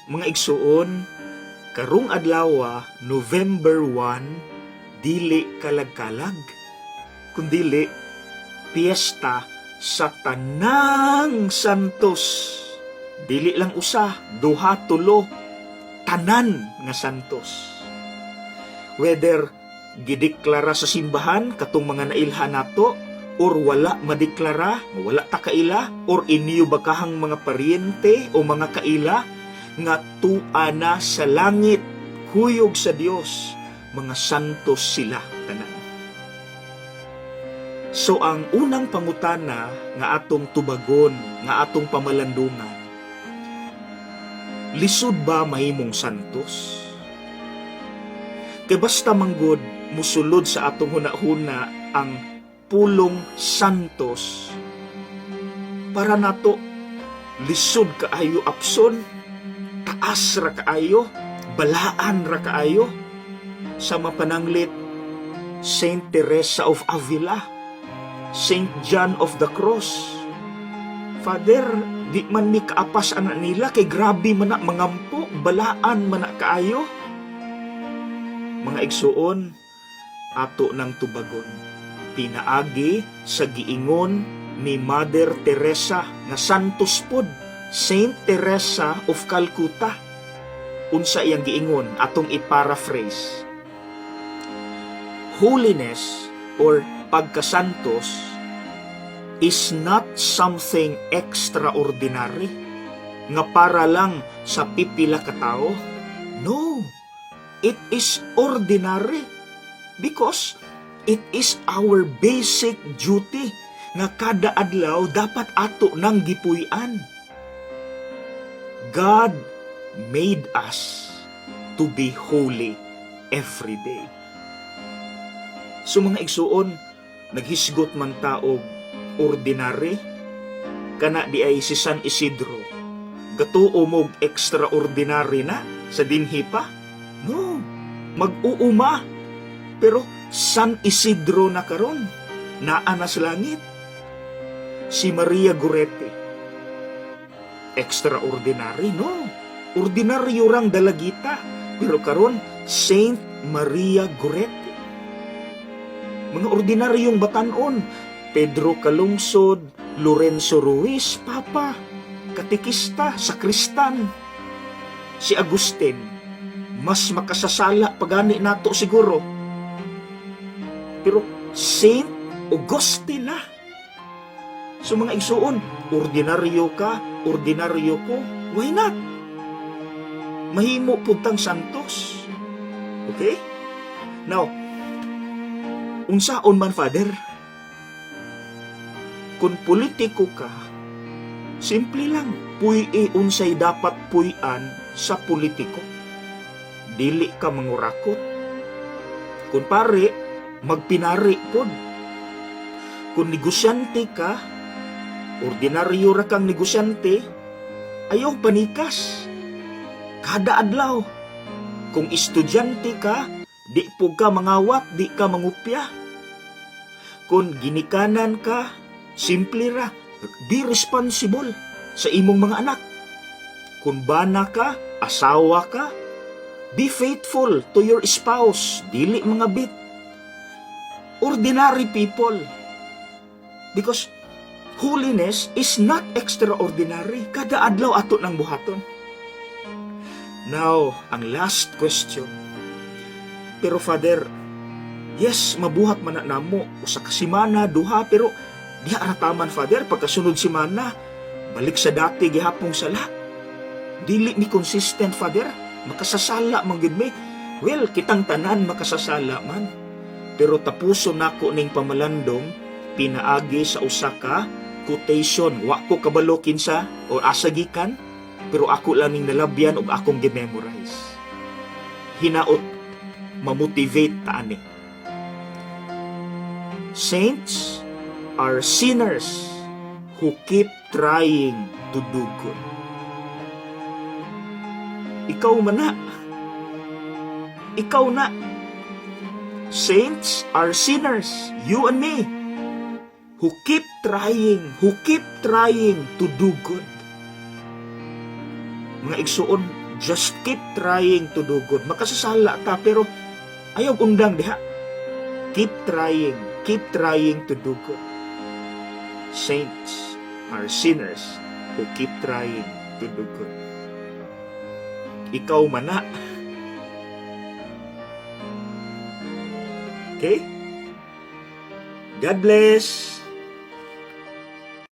Mga igsuon, karong adlaw, November 1, dili kalagkalag, kundili piyesta sa tanang santos. Dili lang usa, duha, tulo, tanan nga santos. Whether gideklara sa simbahan katong mga nailhan nato, or wala madeklara, wala ta kaila, or inyo bakahang mga paryente o mga kaila, nga tuana sa langit, huyog sa Dios, mga santos sila tanan. So ang unang pangutana nga atong tubagon, nga atong pamalandungan, lisod ba mahimong santos? Kay basta manggod musulod sa atong hunahuna ang pulong santos, para nato lisod kaayo apson, taas ra kaayo, balaan ra kaayo, sa mapananglit Saint Teresa of Avila, Saint John of the Cross. Father, di man mi kaapas ana nila, kay grabe man na mangampo, balaan man na kaayo. Mga igsuon, ato ng tubagon, pinaagi sa giingon ni Mother Teresa nga santos pod, Saint Teresa of Calcutta. Unsa iyang giingon, atong i-paraphrase. Holiness or pagkasantos is not something extraordinary nga para lang sa pipila ka tao. No, it is ordinary because it is our basic duty nga kada adlaw dapat ato nang gipuy-an. God made us to be holy every day. So mga igsuon, naghisgot man taog ordinary, kana di ay si San Isidro, gatuo mog extraordinary na sa dinhi pa? No, mag-uuma. Pero San Isidro na karon, naa na sa langit. Si Maria Goretti, extraordinary? No, ordinaryo rang dalagita, pero karon Saint Maria Goretti. Mga ordinaryong batanon, Pedro Calungsod, Lorenzo Ruiz, Papa, katikista, sakristan. Si Agustin, mas makasasala pagani nato siguro. Pero Saint Augustine na. So mga igsuon, ordinaryo ka, ordinaryo ko, why not? Mahimo putang santos. Okay? Now, unsaon man, Father? Kung politiko ka, simple lang, puy-i unsay dapat puy-an sa politiko. Dili ka mangurakot. Kung pare, magpinari pod. Kung negosyante ka, ordinaryo ra kang negosyante, ayaw panikas. Kada adlaw. Kung estudyante ka, di po ka mangawat, di ka mangupya. Kung ginikanan ka, simple ra, be responsible sa imong mga anak. Kung bana ka, asawa ka, be faithful to your spouse, dili mga bit. Ordinary people. Because holiness is not extraordinary. Kada adlaw ato ng buhaton. Now, ang last question. Pero Father, yes, mabuhat man na namo, usa ka semana, duha, pero diha arataman, Father, pagkasunod semana, balik sa dati gihapong sala. Dili mi consistent, Father, makasasala man gid mi. Well, kitang tanan makasasala man. Pero tapuso nako ning pamalandong, pinaagi sa usa ka quotation, wa ko kabalo kinsa o asagikan, pero ako lang ning nalabyan ug akong gi-memorize. Hinaot, mamotivate ta ani. Saints are sinners who keep trying to do good. Ikaw man na. Ikaw na. Saints are sinners, you and me, who keep trying to do good. Mga igsuon, Just keep trying to do good. Makasasala ka, pero ayaw undang diha. Keep trying to do good. Saints are sinners who keep trying to do good. Ikaw mana. Okay? God bless.